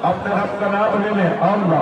اپنے رب کا نام لے لیں اللہ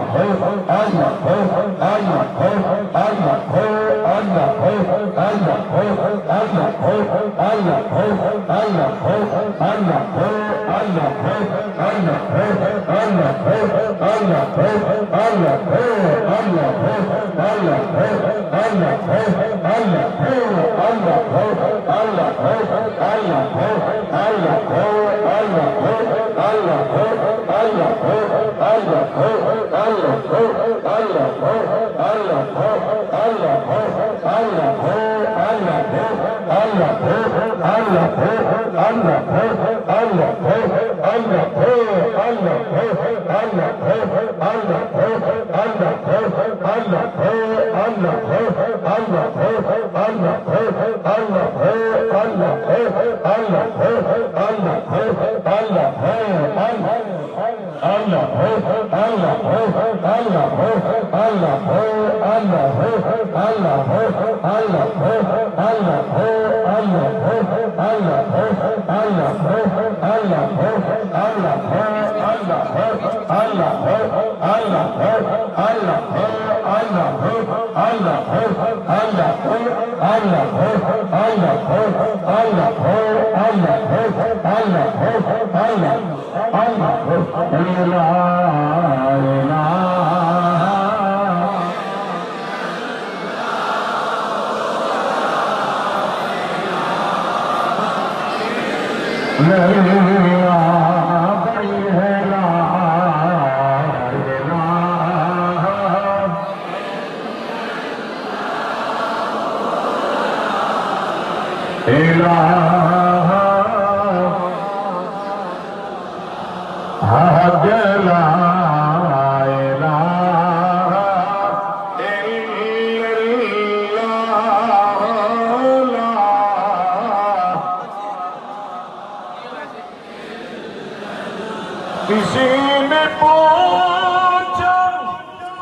کسی نے پوچھا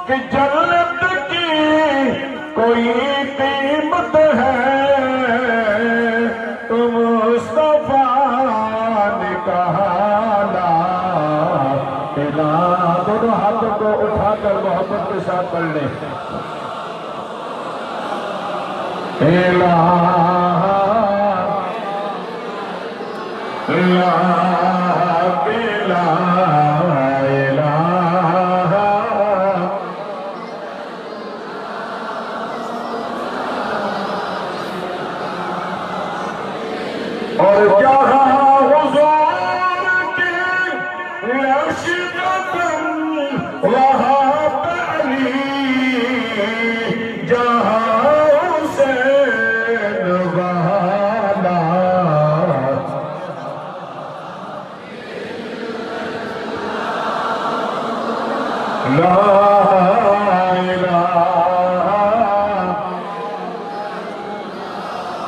کہ جنت کی کوئی قیمت ہے تو مصطفیٰ نے کہا لا الہ۔ دونوں ہاتھوں کو اٹھا کر محبت کے ساتھ پڑھ لیں الہ اور جہاں حضور کی نشست وہاں پہ علی، جہاں حسین وہاں لا الہ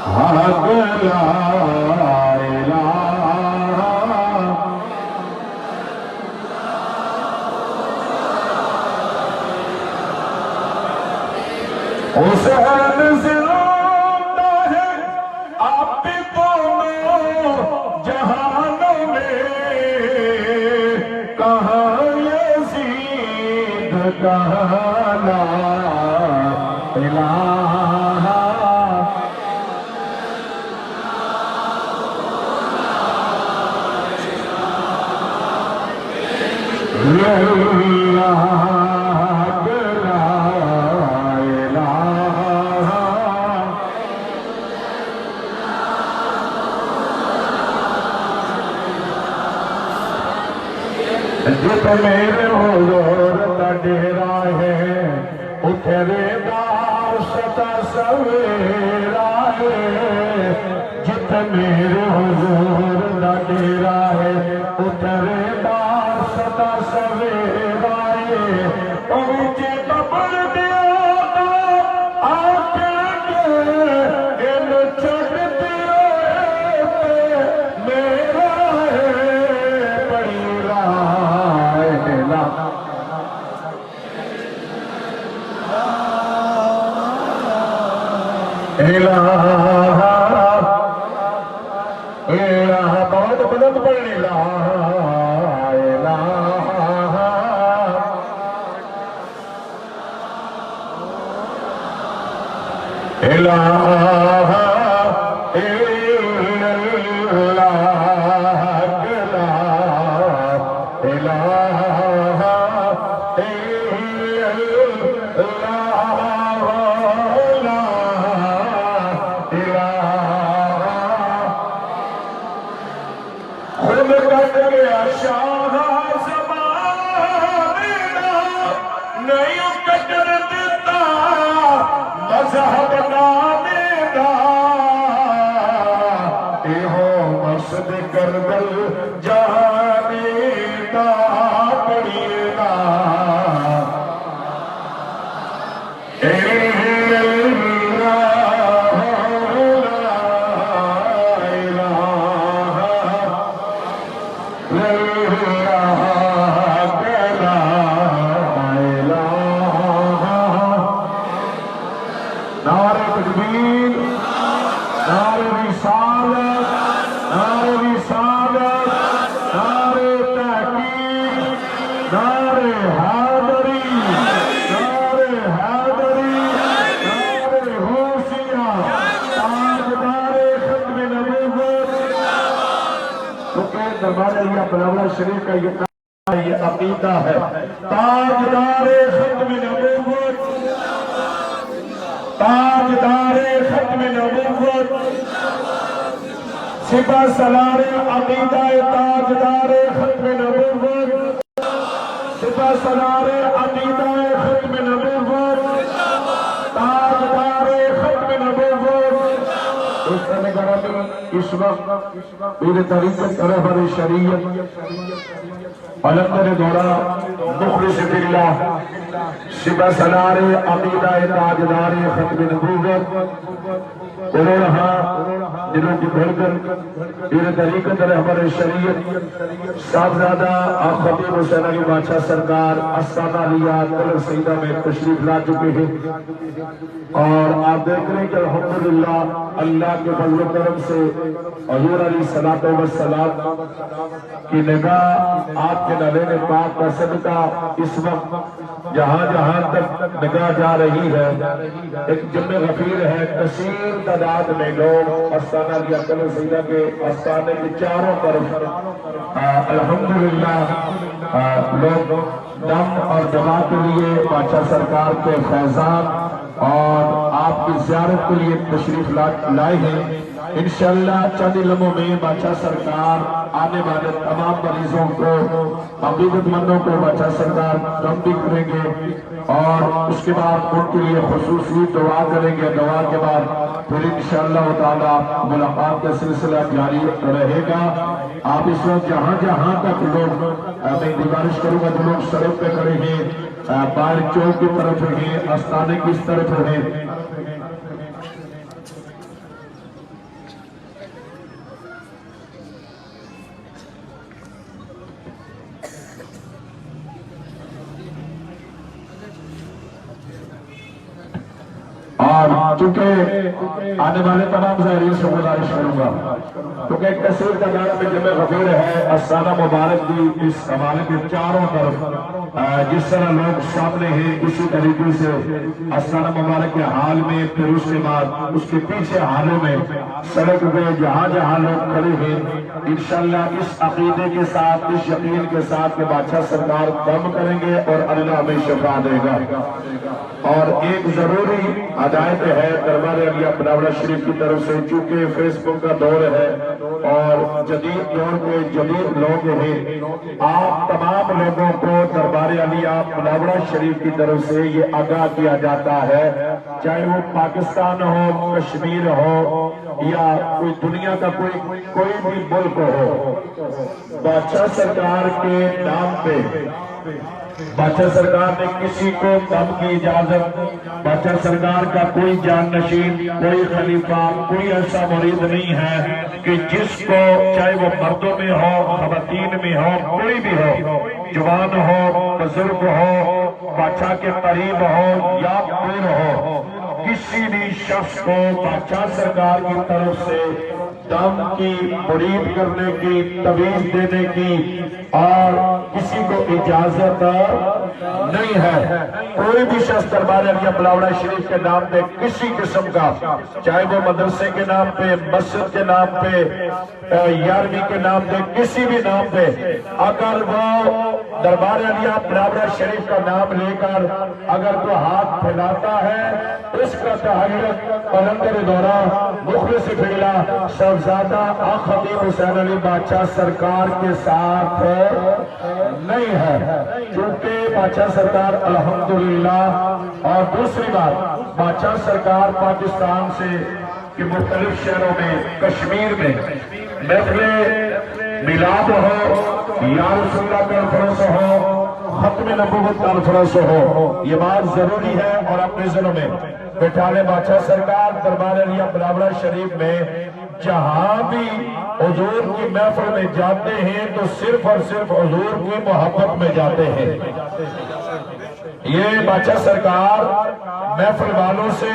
حق لا حسین زندہ ہے آپ دونوں جہانوں میں، کہاں یزید کہاں لا الہ الا اللہ جت میرے حضور دا ڈیرا ہے اترے دار ستا سویرا ہے جت میرے حضور دا ڈیرا ہے اترے دار ستا سویرا ہے اوچے ببر دیا آکے ان چھٹ دیا میرا ہے بڑی راہ لا الہ الہ بہت بلند پڑھنی لا الہ الہ الا اللہ الہ مذہب نامے دا ایہو مقصد کربل جانے دا پڑھیے گا بلاولہ شریف کا یہ عقیدہ ہے تاجدار ختم نبوت تاجدار ختم نبوت سپہ سالار عقیدہ تاجدار ختم نبوت سپہ سالار عقیدہ ختم نبوت تاجدار ختم نبوت اس نے کہا اس وقت میرے طریقت رہبر شریعت علمدر دورہ مخلص باللہ سپہ سالار عقیدہ تاجدار ختم نبوت رہا جنہوں کی بھر کر میرے طریقت رہبر شریعت صاحبزادہ خطیب حسین علی بادشاہ سرکار استانہ علیہ طلب سیدہ میں تشریف لا چکے ہیں اور آپ دیکھ رہے ہیں کہ الحمدللہ اللہ کے فضل و کرم سے حضور علیہ السلام کی نگاہ آپ کے نوین پاک کا صدقہ اس وقت جہاں جہاں تک نگاہ جا رہی ہے ایک جمع غفیر ہے کثیر تعداد میں لوگ استانہ علیہ طلب سیدہ کے استانے کے چاروں طرف الحمدللہ لوگ دم اور دعا کے لیے بادشاہ سرکار کے فیضان اور آپ کی زیارت کے لیے تشریف لائے ہیں انشاءاللہ چند لمحوں میں بادشاہ سرکار آنے والے تمام مریضوں کو عقیدت مندوں کو بادشاہ سرکار دم بھی کریں گے اور اس کے بعد ان کے لیے خصوصی دعا کریں گے دعا کے بعد پھر انشاءاللہ تعالی ملاقات کا سلسلہ جاری رہے گا آپ اس وقت جہاں جہاں تک لوگ میں گزارش کروں گا جو لوگ سڑک پہ کھڑے ہیں باہر چوک کی طرف ہیں آستانے کی طرف ہیں اور چونکہ آنے والے تمام زائرین سے گزارش کروں گا کیونکہ ایک کثیر تعداد میں جمع غفیر ہے استانہ مبارک کی اس حوالے کے چاروں طرف جس طرح لوگ سامنے ہیں اسی طریقے سے استانہ مبارک کے حال میں پھر اس کے بعد اس کے پیچھے حالوں میں سڑک پہ جہاں جہاں لوگ کھڑے ہیں انشاءاللہ اس عقیدے کے ساتھ اس یقین کے ساتھ کہ بادشاہ سرکار دم کریں گے اور اللہ ہمیں شفا دے گا اور ایک ضروری ہدایت ہے دربار علیہ بناوڑہ شریف کی طرف سے، چونکہ فیس بک کا دور ہے اور جدید دور کے جدید لوگ ہیں، آپ تمام لوگوں کو دربار علیہ بناوڑہ شریف کی طرف سے یہ آگاہ کیا جاتا ہے، چاہے وہ پاکستان ہو، کشمیر ہو یا کوئی دنیا کا کوئی بھی ملک ہو، بادشاہ سرکار کے نام پہ بادشاہ سرکار نے کسی کو دم کی اجازت، بادشاہ سرکار کا کوئی جانشین، کوئی خلیفہ، کوئی ایسا مرید نہیں ہے کہ جس کو چاہے وہ مردوں میں ہو، خواتین میں ہو، کوئی بھی ہو، جوان ہو، بزرگ ہو، بادشاہ کے قریب ہو یا دور ہو، کسی بھی شخص کو بادشاہ سرکار کی طرف سے دم کی، مرید کرنے کی، تویز دینے کی اور کسی کو اجازت نہیں ہے۔ کوئی بھی شخص دربار علیہ بناوڑہ شریف کے نام پہ کسی قسم کا، چاہے وہ مدرسے کے نام پہ، مسجد کے نام پہ، 11ویں کے نام پہ، کسی بھی نام پہ اگر وہ دربار علیہ بناوڑہ شریف کا نام لے کر اگر کوئی ہاتھ پھیلاتا ہے، اس کا تعلق قلندر دورہ مخلص فعلا صاحبزادہ خطیب حسین علی بادشاہ سرکار کے ساتھ نہیں ہے، چونکہ بادشاہ سرکار الحمدللہ۔ اور دوسری بات، بادشاہ سرکار پاکستان سے کہ مختلف شہروں میں، کشمیر میں محفل میلاد ہو یا رسول اللہ کانفرنس ہو، ختم نبوت کانفرنس ہو، یہ بات ضروری ہے اور اپنے ذہنوں میں بٹھا لیں۔ بادشاہ سرکار دربار علیہ بناوڑہ شریف میں جہاں بھی حضور کی محفل میں جاتے ہیں تو صرف اور صرف حضور کی محبت میں جاتے ہیں۔ یہ بادشاہ سرکار محفل والوں سے،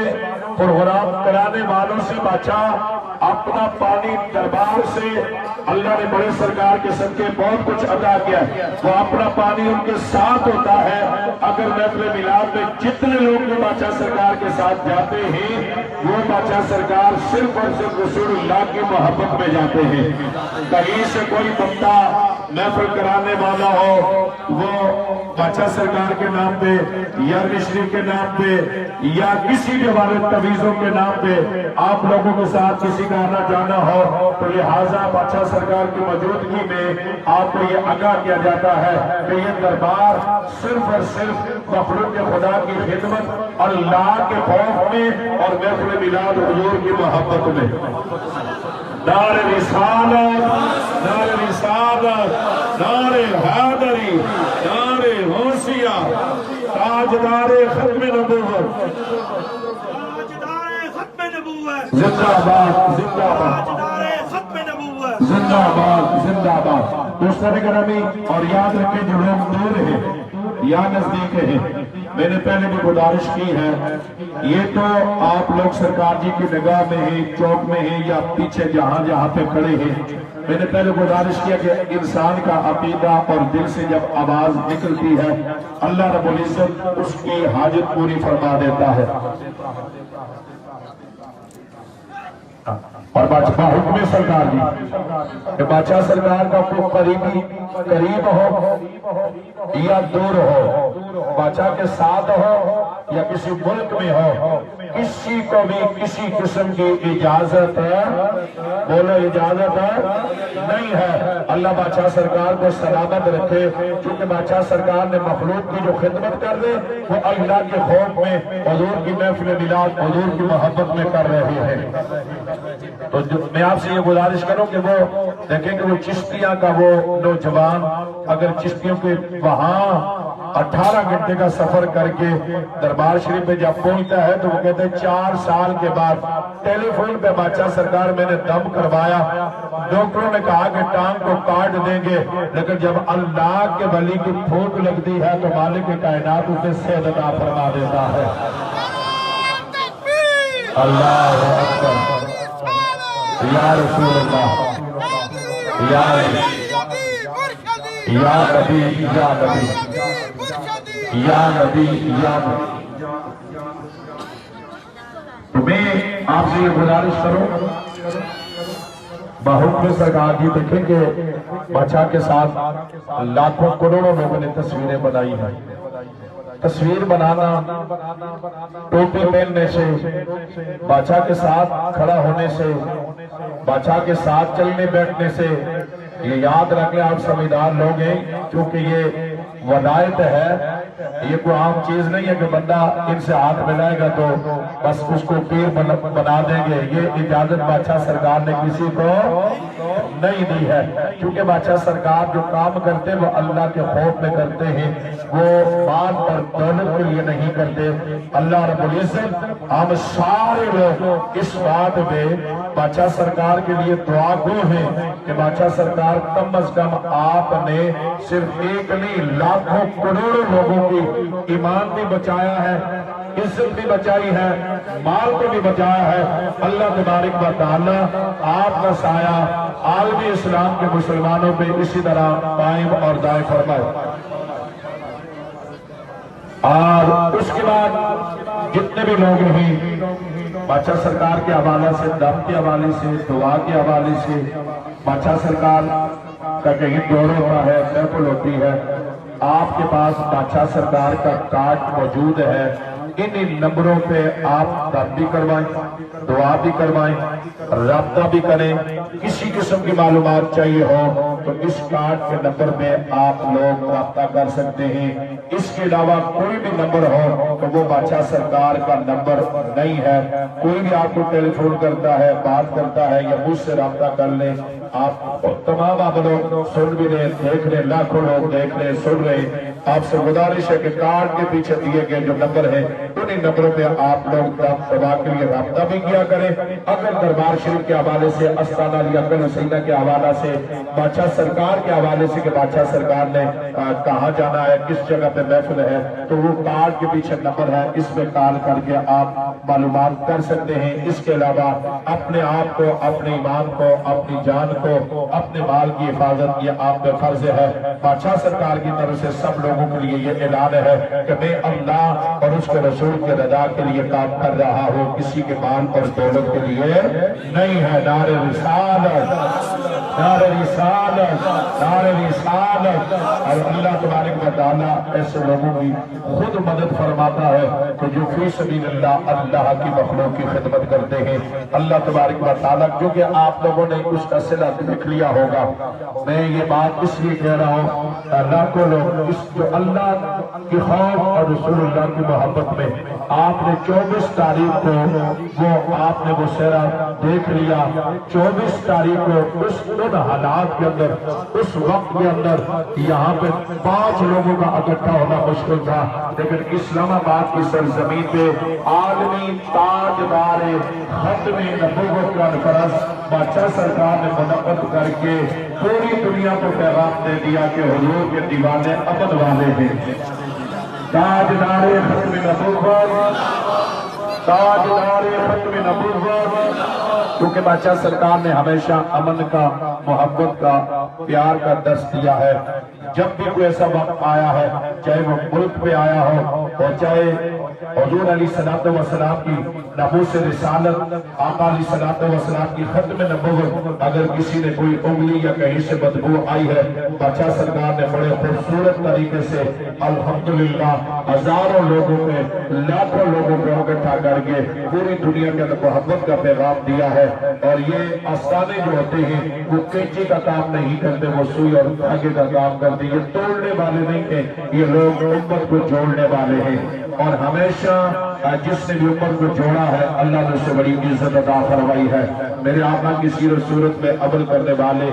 پروگرام کرانے والوں سے بادشاہ اپنا پانی دربار سے، اللہ نے بڑے سرکار کے صدقے بہت کچھ عطا کیا ہے، وہ اپنا پانی ان کے ساتھ ہوتا ہے۔ اگر محفل میلاد میں جتنے لوگ بھی بادشاہ سرکار کے ساتھ جاتے ہیں، وہ بادشاہ سرکار صرف اور صرف رسول اللہ کی محبت میں جاتے ہیں۔ کہیں سے کوئی بندہ محفل کرانے والا ہو، وہ بادشاہ سرکار کے نام پہ یا شریف کے نام پہ یا کسی بھی والے تویزوں کے نام پہ آپ لوگوں کے ساتھ کسی کا آنا جانا ہو، تو لہٰذا بادشاہ سرکار کی موجودگی میں آپ کو یہ آگاہ کیا جاتا ہے کہ یہ دربار صرف اور صرف مخلوق خدا کی خدمت، اللہ کے خوف میں اور محفل میلاد حضور کی محبت میں۔ نعرہ رسالت، نعرہ رسالت، نعرہ حیدری، نعرہ غوثیہ، تاجدار ختم نبوت، زندہ باد، زندہ باد، زندہ باد، زندہ باد۔ دوستان گرامی، اور یاد رکھیں جو لوگ دور ہیں یا نزدیک ہیں، میں نے پہلے بھی گزارش کی ہے، یہ تو آپ لوگ سرکار جی کی نگاہ میں ہیں، چوک میں ہیں یا پیچھے جہاں پہ کھڑے ہیں، میں نے پہلے گزارش کیا کہ انسان کا عقیدہ اور دل سے جب آواز نکلتی ہے، اللہ رب العزت اس کی حاجت پوری فرما دیتا ہے۔ اور بادشاہ حکم سرکار جی کہ بادشاہ سرکار کا کوئی قریب ہو یا دور ہو، بادشاہ کے ساتھ ہو یا کسی ملک میں ہو، کسی کو بھی کسی قسم کی اجازت ہے، بولو اجازت نہیں ہے۔ اللہ بادشاہ سرکار کو سلامت رکھے، چونکہ بادشاہ سرکار نے مخلوق کی جو خدمت کر رہے وہ اللہ کے خوف میں حضور کی محفل میلاد حضور کی محبت میں کر رہے ہیں۔ تو میں آپ سے یہ گزارش کروں کہ وہ دیکھیں کہ وہ چشتیاں کا وہ نوجوان اگر چشتیوں کے وہاں 18 گھنٹے کا سفر کر کے دربار شریف میں جب پہنچتا ہے تو وہ کہتے ہیں 4 سال کے بعد ٹیلی فون پہ بادشاہ سرکار میں نے دم کروایا، ڈاکٹروں نے کہا کہ ٹانگ کو کاٹ دیں گے، لیکن جب اللہ کے ولی کی پھونک لگتی ہے تو مالک کائنات اسے صحت عطا فرما دیتا ہے۔ اللہ اکبر، یا رسول اللہ، یا نبی، یا نبی، یا نبی، یا نبی، یا نبی۔ تو میں آپ سے یہ گزارش کروں، بحکم سرکار جی دیکھیں کہ بادشاہ کے ساتھ لاکھوں کروڑوں لوگوں نے تصویریں بنائی ہیں، تصویر بنانا، ٹوپی پہننے سے، بادشاہ کے ساتھ کھڑا ہونے سے، بادشاہ کے ساتھ چلنے بیٹھنے سے، یہ یاد رکھ لیں آپ سمجھدار لوگ ہیں، کیونکہ یہ ولایت ہے، یہ کوئی عام چیز نہیں ہے کہ بندہ ان سے ہاتھ ملائے گا تو بس اس کو پیر بنا دیں گے۔ یہ اجازت بادشاہ سرکار نے کسی کو نہیں دی ہے، کیونکہ بادشاہ سرکار جو کام کرتے ہیں وہ اللہ کے خوف میں کرتے ہیں، وہ مال اور دولت کے لیے نہیں کرتے۔ اللہ رب العزت ہم سارے لوگ اس بات میں بادشاہ سرکار کے لیے دعا گو ہیں کہ بادشاہ سرکار کم از کم آپ نے صرف ایک نہیں لاکھوں کروڑوں لوگوں کی ایمان بھی بچایا ہے، عزت بھی بچائی ہے، مال کو بھی بچایا ہے۔ اللہ تبارک و تعالی آپ کا سایہ عالم اسلام کے مسلمانوں پہ اسی طرح قائم اور دائم فرمائے۔ اور اس کے بعد جتنے بھی لوگ ہیں بادشاہ سرکار کے حوالے سے، دم کے حوالے سے، دعا کے حوالے سے، بادشاہ سرکار کا کہیں دور ہوتا ہے، محفل ہوتی ہے، آپ کے پاس بادشاہ سرکار کا کارڈ موجود ہے، ان نمبروں پہ آپ دم بھی کروائیں، دعا بھی کروائیں، رابطہ بھی کریں۔ کسی قسم کی معلومات چاہیے ہو تو اس کارڈ کے نمبر پہ آپ لوگ رابطہ کر سکتے ہیں۔ اس کے علاوہ کوئی بھی نمبر ہو تو وہ بادشاہ سرکار کا نمبر نہیں ہے۔ کوئی بھی آپ کو ٹیلی فون کرتا ہے، بات کرتا ہے یا مجھ سے رابطہ کر لیں، آپ تمام آپ لوگ سن بھی لیں، دیکھ لیں، لاکھوں لوگ دیکھ لیں، سن رہے ہیں۔ آپ سے گزارش ہے کہ کارڈ کے پیچھے دیے گئے جو نمبر ہے انہی نمبروں پہ آپ لوگ دعا کے لیے رابطہ بھی کیا کریں۔ اگر دربار شریف کے حوالے سے، استانہ علی اکبر حسینہ کے حوالے سے، بادشاہ سرکار کے حوالے سے کہ بادشاہ سرکار نے کہاں جانا ہے، کس جگہ پہ محفل ہے، تو وہ کارڈ کے پیچھے نمبر ہے، اس میں کال کر کے آپ معلومات کر سکتے ہیں۔ اس کے علاوہ اپنے آپ کو، اپنے ایمان کو، اپنی جان کو، اپنے مال کی حفاظت یہ آپ پہ فرض ہے۔ بادشاہ سرکار کی طرف سے سب لوگوں کے لیے یہ اعلان ہے کہ میں اللہ اور اس کے رسول کے رضا کے لیے کام کر رہا ہوں، کسی کے مال اور دولت کے لیے نہیں ہے۔ نعرہ رسالت، نعرہ رسالت، نعرہ رسالت۔ اور اللہ تبارک و تعالیٰ ایسے لوگوں کی خود مدد فرماتا ہے کہ جو فی سبیل اللہ کی مخلوق کی خدمت کرتے ہیں۔ اللہ تبارک و تعالیٰ، جو کہ آپ لوگوں نے اس کا صلہ دیکھ لیا ہوگا، میں یہ بات اس لیے کہہ رہا ہوں، لاکھوں لوگ اس جو اللہ کی خوف اور رسول اللہ کی محبت میں آپ نے 24 تاریخ کو وہ آپ نے وہ سہرا دیکھ لیا۔ 24 تاریخ کو ان حالات کے اندر، اس وقت کے اندر یہاں پہ 5 لوگوں کا اکٹھا ہونا مشکل تھا، لیکن اسلام آباد کی سرزمین پہ عالمی تاجدار ختم نبوت کانفرنس بادشاہ سرکار نے منعقد کر کے پوری دنیا کو پیغام دے دیا کہ حضور کے دیوانے امن والے ہیں۔ تاجدار ختم نبوت، تاجدار ختم نبوت، کیونکہ بادشاہ سرکار نے ہمیشہ امن کا، محبت کا، پیار کا درس دیا ہے۔ جب بھی کوئی ایسا وقت آیا ہے، چاہے وہ ملک پہ آیا ہو اور چاہے حضور علیہ السلام کی ناموس رسالت، آقا علیہ السلام کی ختم نبوت، اگر کسی نے کوئی انگلی یا کہیں سے بدبو آئی ہے، بادشاہ سرکار نے بڑے خوبصورت طریقے سے الحمدللہ ہزاروں لوگوں پہ، لاکھوں لوگوں پہ اکٹھا کر کے پوری دنیا کے اندر محبت کا پیغام دیا ہے۔ اور یہ آستانے جو ہوتے ہیں وہ کینچی کا کام نہیں کرتے، وہ سوئی اور دھاگے کا کام کرتے، یہ توڑنے والے نہیں ہیں، یہ لوگ امت کو جوڑنے والے ہیں۔ اور ہمیشہ جس نے بھی امت کو جوڑا ہے اللہ نے اسے بڑی عزت عطا فرمائی ہے۔ میرے آقا کی سیرت صورت میں عمل کرنے والے،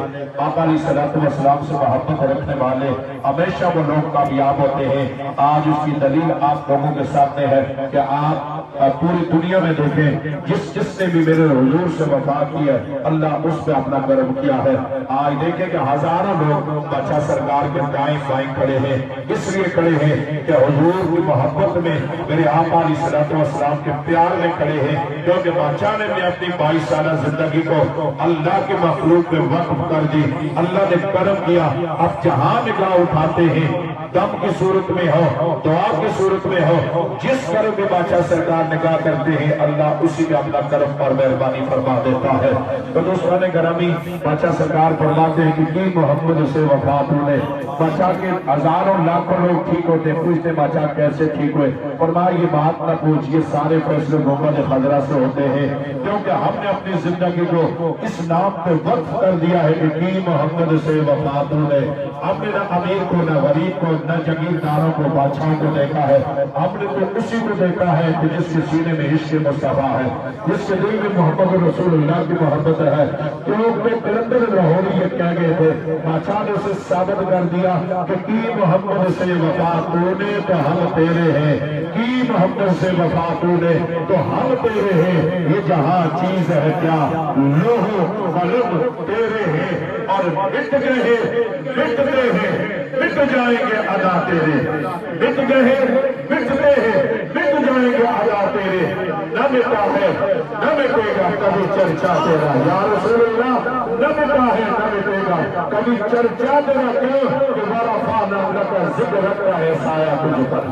آقا علیہ السلام سے محبت رکھنے والے، ہمیشہ وہ لوگ کامیاب ہوتے ہیں۔ آج اس کی دلیل آپ لوگوں کے سامنے ہے کہ آپ پوری دنیا میں دیکھیں، جس نے بھی میرے حضور سے وفا کی ہے اللہ اس پہ اپنا کرم کیا ہے۔ آج دیکھیں کہ ہزاروں لوگ بادشاہ سرکار کے دائیں بائیں کھڑے ہیں، اس لیے کھڑے ہیں کہ حضور کی محبت میں، میرے آقا علیہ السلام کے پیار میں کھڑے ہیں، کیونکہ بادشاہ نے بھی اپنی 22 سالہ زندگی کو اللہ کے مخلوق میں وقف کر دی۔ اللہ نے کرم کیا، اب جہاں نگاہ اٹھاتے ہیں دم کی صورت میں ہو، دعا کی صورت میں ہو، جس کرم میں بادشاہ سرکار نگاہ کرتے ہیں اللہ اسی میں اپنا کرم پر مہربانی فرما دیتا ہے۔ تو دوستان گرامی، بادشاہ سرکار فرماتے ہیں کہ کی محمد سے وفات ہونے، بادشاہ کے ہزاروں لاکھوں لوگ ٹھیک ہوتے ہیں، پوچھتے بادشاہ کیسے ٹھیک ہوئے؟ فرمایا یہ بات نہ پوچھ، یہ سارے فیصلے محمد خضرہ سے ہوتے ہیں، کیونکہ ہم نے اپنی زندگی کو اس نام پہ وقف کر دیا ہے کہ کی محمد سے وفات ہونے۔ ہم نے نہ امیر کو، نہ غریب کو، نہ جگیرداروں کو، بادشاہ کو دیکھا ہے، ہم نے تو اسی کو دیکھا ہے کہ جس کے سینے میں عشق مصطفیٰ ہے، جس کے دل میں محمد رسول اللہ کی محبت ہے۔ کہ لوگ میں قلندر لاہوری یہ کہہ گئے تھے، بادشاہ نے اسے ثابت کر دیا کہ کی محمد سے وفات ہونے تو ہم تیرے ہیں، کی محمد سے وفات ہونے تو ہم تیرے ہیں، یہ جہاں چیز ہے کیا لوح قلم تیرے ہیں، اور مٹ گئے مٹتے ہیں مٹ جائیں گے ادا تیرے، مٹ گئے مٹتے ہیں مٹ جائیں گے ادا تیرے، نہ مٹا ہے نہ مٹے گا کبھی چرچا تیرا یا رسول اللہ، نہ مٹا ہے نہ مٹے گا کبھی چرچا تیرا، کیوں کہ ورفعنا لک ذکرک کا ہے سایہ تجھ پر،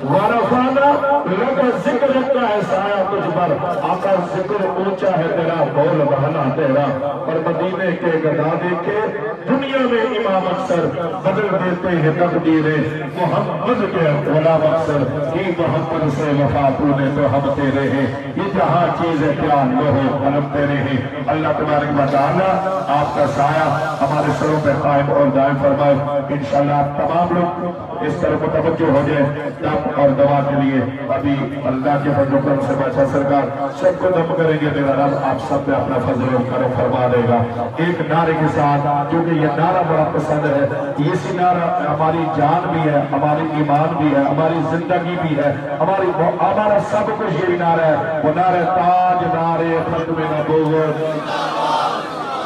ورفعنا لک ذکرک کا ہے سایہ تجھ پر، آقا ذکر اونچا ہے تیرا، بول بہنا تیرا۔ اور مدینے کے گدا دیکھے دنیا میں امام اکثر بدل دیتے ہیں تقدیریں، محمد کے غلام اکثر کی محمد سے وفات ہونے تو ہم تیرے ہیں، یہ جہاں چیز ہے کیا لوح قلم تیرے ہیں۔ اللہ تبارک و تعالی آپ کا سایہ ہمارے سروں پہ قائم اور دائم فرمائے۔ انشاءاللہ آپ تمام لوگ اس طرح متوجہ ہو جائیں دم اور دوا کے لیے۔ ابھی اللہ کے فضل و کرم سے بادشاہ سرکار سب کو دم کریں گے، میرا رب آپ سب پہ اپنا فضل و کرم فرما دے گا۔ ایک نعرے کے ساتھ، کیونکہ یہ نعرہ بڑا پسند ہے، اسی نعرہ ہماری جان بھی ہے، ہماری ایمان بھی ہے، ہماری زندگی بھی ہے، ہمارا سب کچھ یہی نعرہ ہے، وہ نعرہ تاجدار ختم نبوت،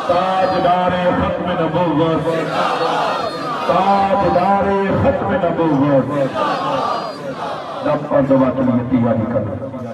تاجدار ختم نبوت، تاجدار ختم نبوت۔ رب اور دعا کے لیے تیاری کرنا۔